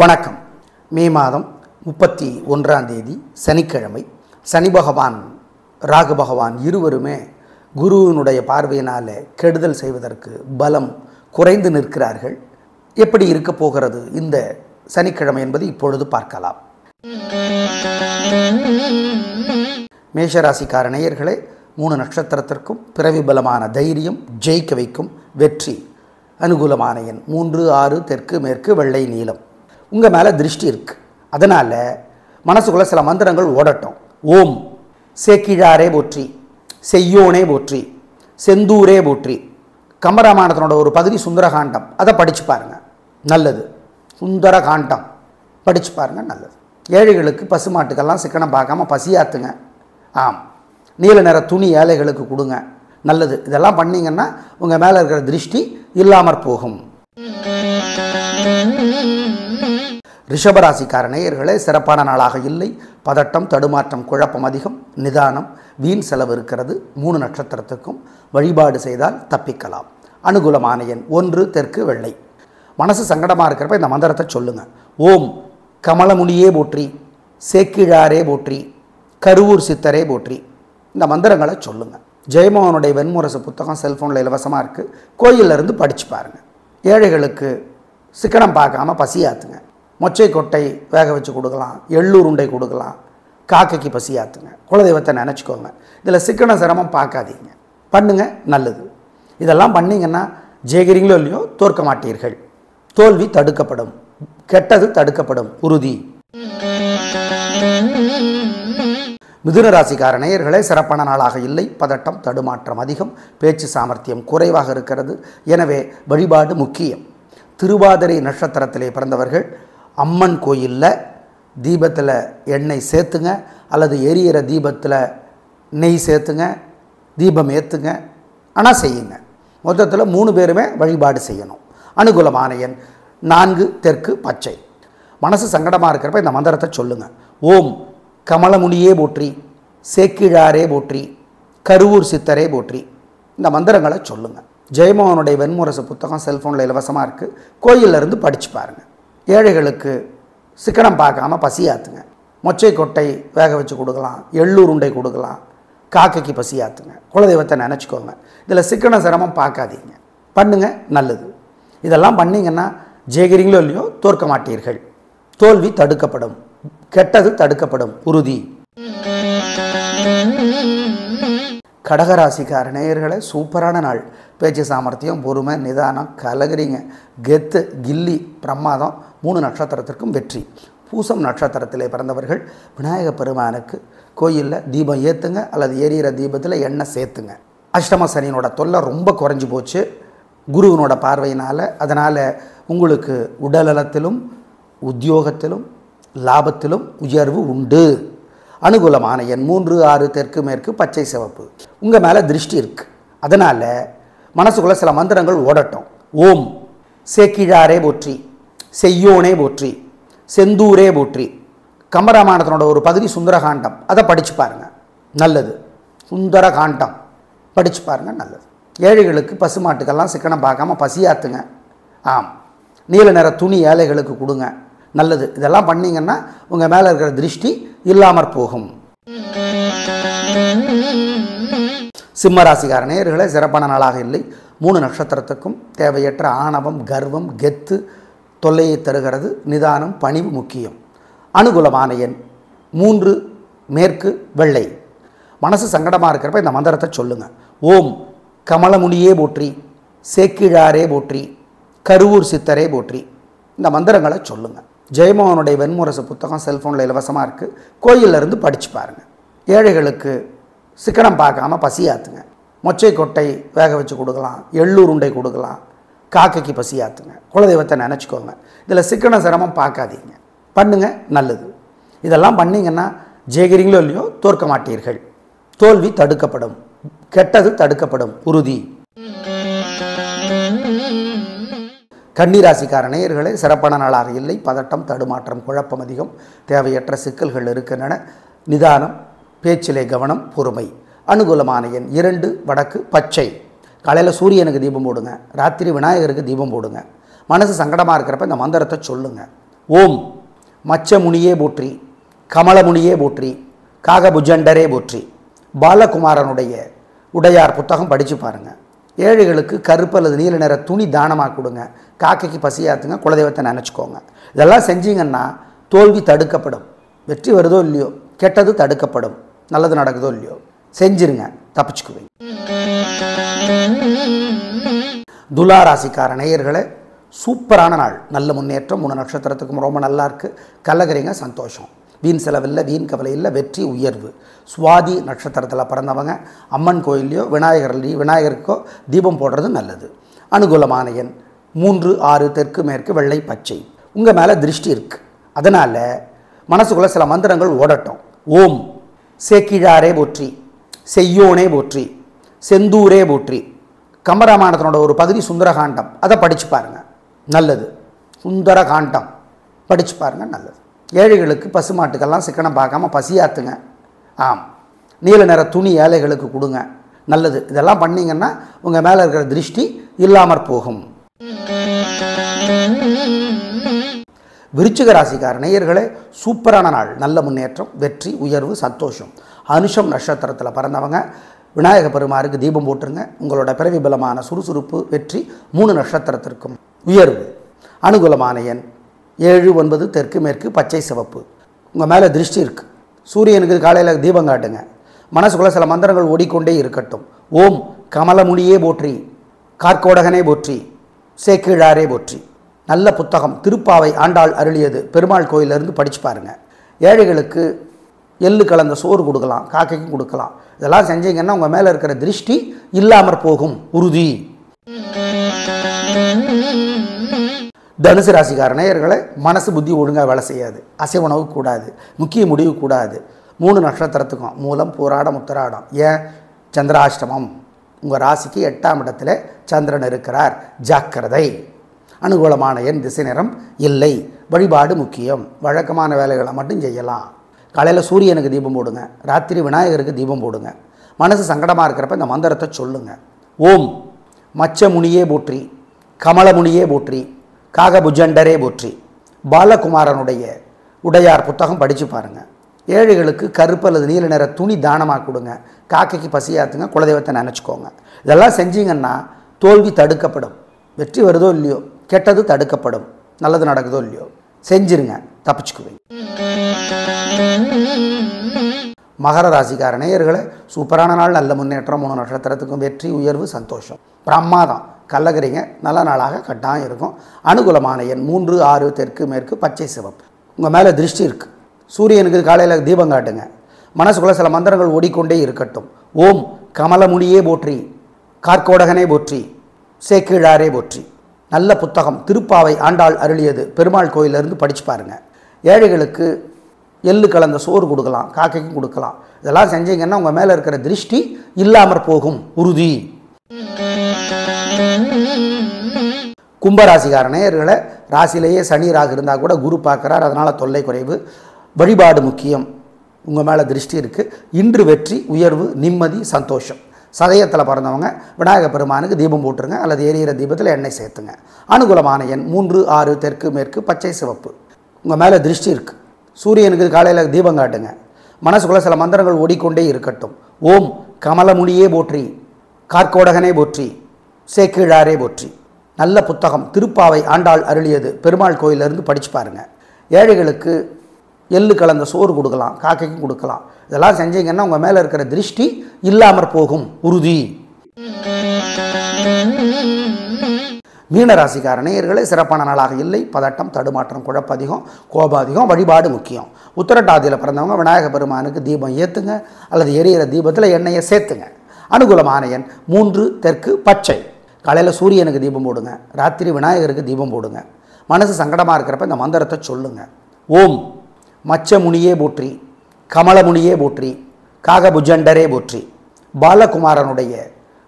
வணக்கம். மே மாதம் 31ஆம் தேதி சனிக்கிழமை. சனி பகவான் ராகு பகவான் இருவருமே குருவினுடைய பார்வையினால் கெடுதல் செய்வதற்கு பலம் குறைந்து நிற்கிறார்கள். எப்படி இருக்க போகிறது இந்த சனிக்கிழமை என்பது இப்பொழுது பார்க்கலாம். மேஷராசிக்கார நேயர்களே, 3 நட்சத்திரத்திற்கும் பிறவி பலமான தைரியம், ஜெயிக்க வைக்கும் வெற்றி. அனுகூலமான எண் 3, 6, தெற்கு மேற்கு, வெள்ளை நீலம். உங்கள் மேலே திருஷ்டி இருக்குது. அதனால் மனசுக்குள்ளே சில மந்திரங்கள் ஓடட்டும். ஓம் சேக்கிழாரே போற்றி, செய்யோனே போற்றி, செந்தூரே போற்றி. கம்பராமாயணத்தினோட ஒரு பகுதி சுந்தரகாண்டம், அதை படித்து பாருங்கள், நல்லது. சுந்தரகாண்டம் படித்து பாருங்கள், நல்லது. ஏழைகளுக்கு பசுமாட்டுக்கெல்லாம் சிக்கனம் பார்க்காம பசியாத்துங்க. ஆம், நீல நிற துணி ஏழைகளுக்கு கொடுங்க, நல்லது. இதெல்லாம் பண்ணிங்கன்னா உங்கள் மேலே இருக்கிற திருஷ்டி இல்லாமற் போகும். ரிஷபராசிக்கார நேயர்களே, சிறப்பான நாளாக இல்லை. பதட்டம், தடுமாற்றம், குழப்பம் அதிகம், நிதானம், வீண் செலவு இருக்கிறது. 3 நட்சத்திரத்துக்கும் வழிபாடு செய்தால் தப்பிக்கலாம். அனுகூலமான எண் 1, தெற்கு, வெள்ளை. மனசு சங்கடமாக இருக்கிறப்ப இந்த மந்திரத்தை சொல்லுங்கள். ஓம் கமலமுனியே போற்றி, சேக்கிழாரே போற்றி, கருவூர் சித்தரே போற்றி. இந்த மந்திரங்களை சொல்லுங்கள். ஜெயமோகனுடைய வெண்முரசு புத்தகம் செல்ஃபோனில் இலவசமாக இருக்குது. கோயிலிருந்து படித்து பாருங்கள். ஏழைகளுக்கு சிக்கனம் பார்க்காம பசியாத்துங்க. மொச்சை கொட்டை வேக வச்சு கொடுக்கலாம், எள்ளூர் உண்டை கொடுக்கலாம், காக்கைக்கு பசியாத்துங்க. குலதெய்வத்தை நினச்சிக்கோங்க. இதில் சிக்கன சிரமம் பார்க்காதீங்க, பண்ணுங்க, நல்லது. இதெல்லாம் பண்ணிங்கன்னா ஜெயிக்கிறீங்களோ இல்லையோ தோற்க மாட்டீர்கள். தோல்வி தடுக்கப்படும், கெட்டது தடுக்கப்படும், உறுதி. மிதுன ராசிக்கார நேயர்களே, சிறப்பான நாளாக இல்லை. பதட்டம், தடுமாற்றம் அதிகம், பேச்சு சாமர்த்தியம் குறைவாக இருக்கிறது. எனவே வழிபாடு முக்கியம். திருவாதிரை நட்சத்திரத்திலே பிறந்தவர்கள் அம்மன் கோயிலில் தீபத்தில் எண்ணெய் சேர்த்துங்க, அல்லது எரியிற தீபத்தில் நெய் சேர்த்துங்க, தீபம் ஏற்றுங்க. ஆனால் செய்யுங்க. மொத்தத்தில் 3 பேருமே வழிபாடு செய்யணும். அனுகூலமான எண் 4, தெற்கு, பச்சை. மனசு சங்கடமாக இருக்கிறப்ப இந்த மந்திரத்தை சொல்லுங்கள். ஓம் கமலமுனியே போற்றி, சேக்கிழாரே போற்றி, கருவூர் சித்தரே போற்றி. இந்த மந்திரங்களை சொல்லுங்கள். ஜெயமோகனுடைய வெண்முரசு புத்தகம் செல்ஃபோனில் இலவசமாக இருக்குது. கோயிலிருந்து படித்து பாருங்கள். ஏழைகளுக்கு சிக்கனம் பார்க்காம பசியாத்துங்க. மொச்சை கொட்டை வேக வச்சு கொடுக்கலாம், எள்ளூர் உண்டை கொடுக்கலாம், காக்கைக்கு பசியாத்துங்க. குலதெய்வத்தை நினச்சிக்கோங்க. இதில் சிக்கன சிரமம் பார்க்காதீங்க, பண்ணுங்க, நல்லது. இதெல்லாம் பண்ணிங்கன்னா ஜெயிக்கிறீங்களோ இல்லையோ தோற்க மாட்டீர்கள். தோல்வி தடுக்கப்படும், கெட்டது தடுக்கப்படும், உறுதி. கடகராசிக்கார நேயர்களே, சூப்பரான நாள். பேச்சு சாமர்த்தியம், பொறுமை, நிதானம், கலகிறீங்க, கெத்து, கில்லி, பிரமாதம். 3 நட்சத்திரத்திற்கும் வெற்றி. பூசம் நட்சத்திரத்திலே பிறந்தவர்கள் விநாயக பெருமானுக்கு கோயிலில் தீபம் ஏற்றுங்க, அல்லது எரியிற தீபத்தில் எண்ணெய் சேர்த்துங்க. அஷ்டம சனியினோட தொல்லை ரொம்ப குறைஞ்சி போச்சு குருவினோட பார்வையினால். அதனால் உங்களுக்கு உடல்நலத்திலும் உத்தியோகத்திலும் லாபத்திலும் உயர்வு உண்டு. அனுகூலமான எண் 3, 6, தெற்கு மேற்கு, பச்சை சிவப்பு. உங்கள் மேலே திருஷ்டி இருக்குது. அதனால் மனசுக்குள்ளே சில மந்திரங்கள் ஓடட்டும். ஓம் சேக்கிழாரே போற்றி, செய்யோனே போற்றி, செந்தூரே போற்றி. கம்பராமாயணத்தினோட ஒரு பகுதி சுந்தரகாண்டம், அதை படித்து பாருங்கள், நல்லது. சுந்தரகாண்டம் படித்து பாருங்கள், நல்லது. ஏழைகளுக்கு பசுமாட்டுக்கெல்லாம் சிக்கனம் பார்க்காம பசியாத்துங்க. ஆம், நீல நிற துணி ஏழைகளுக்கு கொடுங்க, நல்லது. இதெல்லாம் பண்ணிங்கன்னா உங்கள் மேலே இருக்கிற திருஷ்டி இல்லாமற் போகும். சிம்மராசிக்கார நேயர்களே, சிறப்பான நாளாக இல்லை. 3 நட்சத்திரத்துக்கும் தேவையற்ற ஆணவம், கர்வம், கெத்து தொல்லையை தருகிறது. நிதானம், பணிவு முக்கியம். அனுகூலமான எண் 3, மேற்கு, வெள்ளை. மனசு சங்கடமாக இருக்கிறப்ப இந்த மந்திரத்தை சொல்லுங்கள். ஓம் கமலமுனியே போற்றி, சேக்கிழாரே போற்றி, கருவூர் சித்தரே போற்றி. இந்த மந்திரங்களை சொல்லுங்கள். ஜெயமோகனுடைய வெண்முரசு புத்தகம் செல்ஃபோனில் இலவசமாக இருக்குது. கோயிலிருந்து படித்து பாருங்கள். ஏழைகளுக்கு சிக்கனம் பார்க்காம பசியாத்துங்க. மொச்சை கொட்டை வேக வச்சு கொடுக்கலாம், எள்ளூர் உண்டை கொடுக்கலாம், காக்கைக்கு பசியாத்துங்க. குலதெய்வத்தை நினச்சிக்கோங்க. இதில் சிக்கன சிரமம் பார்க்காதீங்க, பண்ணுங்க, நல்லது. இதெல்லாம் பண்ணிங்கன்னா ஜெயிக்கிறீங்களோ இல்லையோ தோற்க மாட்டீர்கள். தோல்வி தடுக்கப்படும், கெட்டது தடுக்கப்படும், உறுதி. கன்னிராசிக்கார நேயர்களே, சிறப்பான நாளாக இல்லை. பதட்டம், தடுமாற்றம், குழப்பம் அதிகம், தேவையற்ற சிக்கல்கள் இருக்கின்றன. நிதானம், பேச்சிலே கவனம், பொறுமை. அனுகூலமான எண் 2, வடக்கு, பச்சை. காலையில் சூரியனுக்கு தீபம் போடுங்க, ராத்திரி விநாயகருக்கு தீபம் போடுங்க. மனசு சங்கடமாக இருக்கிறப்ப இந்த மந்திரத்தை சொல்லுங்கள். ஓம் மச்சமுனியே போற்றி, கமலமுனியே போற்றி, காகபுஜண்டரே போற்றி. பாலகுமாரனுடைய உடையார் புத்தகம் படித்து பாருங்கள். ஏழைகளுக்கு கருப்பு அல்லது நீல நிற துணி தானமாக கொடுங்க. காக்கைக்கு பசியாத்துங்க. குலதெய்வத்தை நினச்சிக்கோங்க. இதெல்லாம் செஞ்சீங்கன்னா தோல்வி தடுக்கப்படும். வெற்றி வருதோ இல்லையோ, கெட்டது தடுக்கப்படும். நல்லது நடக்குதோ இல்லையோ, செஞ்சிருங்க, தப்பிச்சுக்குவீங்க. துலா ராசிக்கார நேயர்களே, சூப்பரான நாள். நல்ல முன்னேற்றம். 3 நட்சத்திரத்துக்கும் ரொம்ப நல்லா இருக்குது. கலகரிங்க, சந்தோஷம். வீண் செலவில்லை, வீண் கவலை இல்லை, வெற்றி உயர்வு. சுவாதி நட்சத்திரத்தில் பிறந்தவங்க அம்மன் கோயிலையோ விநாயகருக்கோ தீபம் போடுறது நல்லது. அனுகூலமான எண் 3, 6, தெற்கு மேற்கு, வெள்ளை பச்சை. உங்கள் மேலே திருஷ்டி இருக்குது. அதனால் மனசுக்குள்ளே சில மந்திரங்கள் ஓடட்டும். ஓம் சேக்கிழாரே போற்றி, செய்யோனே போற்றி, செந்தூரே போற்றி. கம்பராமாயணத்தினோட ஒரு பகுதி சுந்தரகாண்டம், அதை படித்து பாருங்கள், நல்லது. சுந்தரகாண்டம் படித்து பாருங்கள், நல்லது. ஏழைகளுக்கு பசுமாட்டுக்கெல்லாம் சிக்கனம் பார்க்காம பசியாத்துங்க. நீல நிற துணி ஏழைகளுக்கு கொடுங்க, நல்லது. இதெல்லாம் பண்ணிங்கன்னா உங்கள் மேலே இருக்கிற திருஷ்டி இல்லாமற் போகும். விருச்சிக ராசிக்கார நேயர்களே, சூப்பரான நாள். நல்ல முன்னேற்றம், வெற்றி உயர்வு, சந்தோஷம். அனுஷம் நட்சத்திரத்தில் பிறந்தவங்க விநாயக பெருமாருக்கு தீபம் போட்டுருங்க. உங்களோட பிறவி பலமான சுறுசுறுப்பு, வெற்றி 3 நட்சத்திரத்திற்கும் உயர்வு. அனுகூலமான எண் 7, 9, தெற்கு மேற்கு, பச்சை சிவப்பு. உங்கள் மேலே திருஷ்டி இருக்குது. சூரியனுக்கு காலையில் தீபம் காட்டுங்க. மனசுக்குள்ளே சில மந்திரங்கள் ஓடிக்கொண்டே இருக்கட்டும். ஓம் கமலமுனியே போற்றி, கார்கோடகனே போற்றி, சேக்கிழாரே போற்றி. நல்ல புத்தகம் திருப்பாவை ஆண்டாள் அருளியது, பெருமாள் கோயிலிருந்து படித்து பாருங்கள். ஏழைகளுக்கு எள்ளு கலந்த சோறு கொடுக்கலாம், காக்கைக்கும் கொடுக்கலாம். இதெல்லாம் செஞ்சீங்கன்னா உங்கள் மேலே இருக்கிற திருஷ்டி இல்லாமற் போகும், உறுதி. தனுசு ராசிக்கார நேயர்களே, மனசு புத்தி ஒழுங்காக வேலை செய்யாது. அசைவ உணவு கூடாது, முக்கிய முடிவு கூடாது. 3 நட்சத்திரத்துக்கும் மூலம், பூராடம், உத்தராடம். ஏன்? சந்திராஷ்டமம். உங்கள் ராசிக்கு 8ஆம் இடத்துல சந்திரன் இருக்கிறார், ஜாக்கிரதை. அனுகூலமான எண் திசை நிறம் இல்லை. வழிபாடு முக்கியம். வழக்கமான வேலைகளை மட்டும் செய்யலாம். காலையில் சூரியனுக்கு தீபம் போடுங்க, ராத்திரி விநாயகருக்கு தீபம் போடுங்க. மனசு சங்கடமாக இருக்கிறப்ப இந்த மந்திரத்தை சொல்லுங்கள். ஓம் மச்சமுனியே போற்றி, கமலமுனியே போற்றி, காகபுஜண்டரே போற்றி. பாலகுமாரனுடைய உடையார் புத்தகம் படித்து பாருங்கள். ஏழைகளுக்கு கருப்பு அல்லது நீல நிற துணி தானமாக கொடுங்க. காக்கைக்கு பசியாத்துங்க. குலதெய்வத்தை நினச்சிக்கோங்க. இதெல்லாம் செஞ்சீங்கன்னா தோல்வி தடுக்கப்படும். வெற்றி வருதோ இல்லையோ, கெட்டது தடுக்கப்படும். நல்லது நடக்குதோ இல்லையோ, செஞ்சிருங்க, தப்பிச்சுக்குவீங்க. மகர ராசிக்கார நேயர்களே, சூப்பரான நாள். நல்ல முன்னேற்றம். 3 நட்சத்திரத்துக்கும் வெற்றி உயர்வு, சந்தோஷம். பிரமாதம். கல்லகரிங்க, நல்ல நாளாக கட்டாயம் இருக்கும். அனுகூலமான எண் 3, 6, தெற்கு மேற்கு, பச்சை சிவப்பு. உங்கள் மேலே திருஷ்டி இருக்குது. சூரியனுக்கு காலையில் தீபம் காட்டுங்க. மனசுக்குள்ளே சில மந்திரங்கள் ஓடிக்கொண்டே இருக்கட்டும். ஓம் கமலமுனியே போற்றி, கார்கோடகனே போற்றி, சேக்கிழாரே போற்றி. நல்ல புத்தகம் திருப்பாவை ஆண்டாள் அருளியது, பெருமாள் கோயிலிருந்து படித்து பாருங்கள். ஏழைகளுக்கு எள்ளு கலந்த சோறு கொடுக்கலாம், காக்கைக்கும் கொடுக்கலாம். இதெல்லாம் செஞ்சீங்கன்னா உங்கள் மேலே இருக்கிற திருஷ்டி இல்லாமற் போகும், உறுதி. கும்பராசிக்கார நேயர்களே, ராசியிலேயே சனி ராகு இருந்தால் கூட குரு பார்க்குறார், அதனால் தொல்லை குறைவு. வழிபாடு முக்கியம். உங்கள் மேலே திருஷ்டி இருக்குது. இன்று வெற்றி உயர்வு, நிம்மதி, சந்தோஷம். சதயத்தில் பிறந்தவங்க விநாயக பெருமானுக்கு தீபம் போட்டுருங்க, அல்லது எரியிற தீபத்தில் எண்ணெய் சேர்த்துங்க. அனுகூலமான எண் 3, 6, தெற்கு மேற்கு, பச்சை சிவப்பு. உங்கள் மேலே திருஷ்டி இருக்குது. சூரியனுக்கு காலையில் தீபம் காட்டுங்க. மனசுக்குள்ளே சில மந்திரங்கள் ஓடிக்கொண்டே இருக்கட்டும். ஓம் கமலமுனியே போற்றி, கார்கோடகனே போற்றி, சேக்கிழாரே போற்றி. நல்ல புத்தகம் திருப்பாவை ஆண்டாள் அருளியது, பெருமாள் கோயிலிருந்து படித்து பாருங்கள். ஏழைகளுக்கு எள்ளு கலந்த சோறு கொடுக்கலாம், காக்கைக்கும் கொடுக்கலாம். இதெல்லாம் செஞ்சீங்கன்னா உங்கள் மேலே இருக்கிற திருஷ்டி இல்லாமற் போகும், உறுதி. மீன ராசிக்கார நேயர்களே, சிறப்பான நாளாக இல்லை. பதட்டம், தடுமாற்றம், குழப்பம் அதிகம், கோபம் அதிகம். வழிபாடு முக்கியம். உத்திரட்டாதியில் பிறந்தவங்க விநாயக பெருமானுக்கு தீபம் ஏற்றுங்க, அல்லது எரியிற தீபத்தில் எண்ணெயை சேர்த்துங்க. அனுகூலமான எண் 3, தெற்கு, பச்சை. காலையில் சூரியனுக்கு தீபம் போடுங்க, ராத்திரி விநாயகருக்கு தீபம் போடுங்க. மனசு சங்கடமாக இருக்கிறப்ப இந்த மந்திரத்தை சொல்லுங்கள். ஓம் மச்சமுனியே போற்றி, கமலமுனியே போற்றி, காகபுஜண்டரே போற்றி. பாலகுமாரனுடைய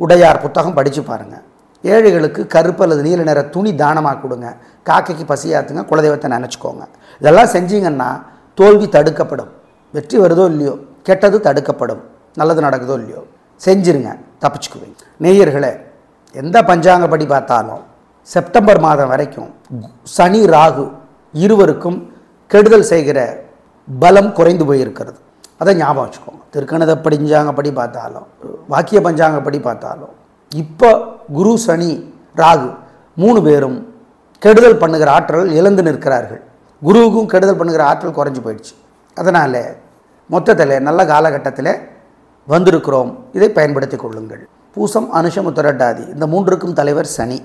உடையார் புத்தகம் படித்து பாருங்கள். ஏழைகளுக்கு கருப்பு அல்லது நீல நிற துணி தானமாக கொடுங்க. காக்கைக்கு பசியாத்துங்க. குலதெய்வத்தை நினச்சிக்கோங்க. இதெல்லாம் செஞ்சீங்கன்னா தோல்வி தடுக்கப்படும். வெற்றி வருதோ இல்லையோ, கெட்டது தடுக்கப்படும். நல்லது நடக்குதோ இல்லையோ, செஞ்சிருங்க, தப்பிச்சுக்குவீங்க. நேயர்களே, எந்த பஞ்சாங்கப்படி பார்த்தாலும் செப்டம்பர் மாதம் வரைக்கும் சனி ராகு இருவருக்கும் கெடுதல் செய்கிற பலம் குறைந்து போயிருக்கிறது. அதை ஞாபகம் வச்சுக்கோங்க. திருக்கணித படி பார்த்தாலும் வாக்கிய பஞ்சாங்கப்படி பார்த்தாலும் இப்போ குரு சனி ராகு 3 பேரும் கெடுதல் பண்ணுகிற ஆற்றல் இழந்து நிற்கிறார்கள். குருவுக்கும் கெடுதல் பண்ணுகிற ஆற்றல் குறைஞ்சி போயிடுச்சு. அதனால் மொத்தத்தில் நல்ல காலகட்டத்தில் வந்திருக்கிறோம். இதை பயன்படுத்தி கொள்ளுங்கள். பூசம், அனுஷம், உத்திரட்டாதி இந்த 3க்கும் தலைவர் சனி.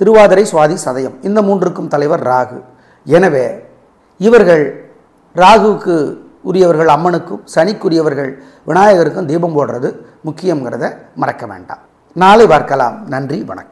திருவாதிரை, சுவாதி, சதயம் இந்த 3க்கும் தலைவர் ராகு. எனவே இவர்கள் ராகுவுக்கு உரியவர்கள் அம்மனுக்கும், சனிக்குரியவர்கள் விநாயகருக்கும் தீபம் போடுறது முக்கியங்கிறத மறக்க வேண்டாம். நாளை பார்க்கலாம். நன்றி, வணக்கம்.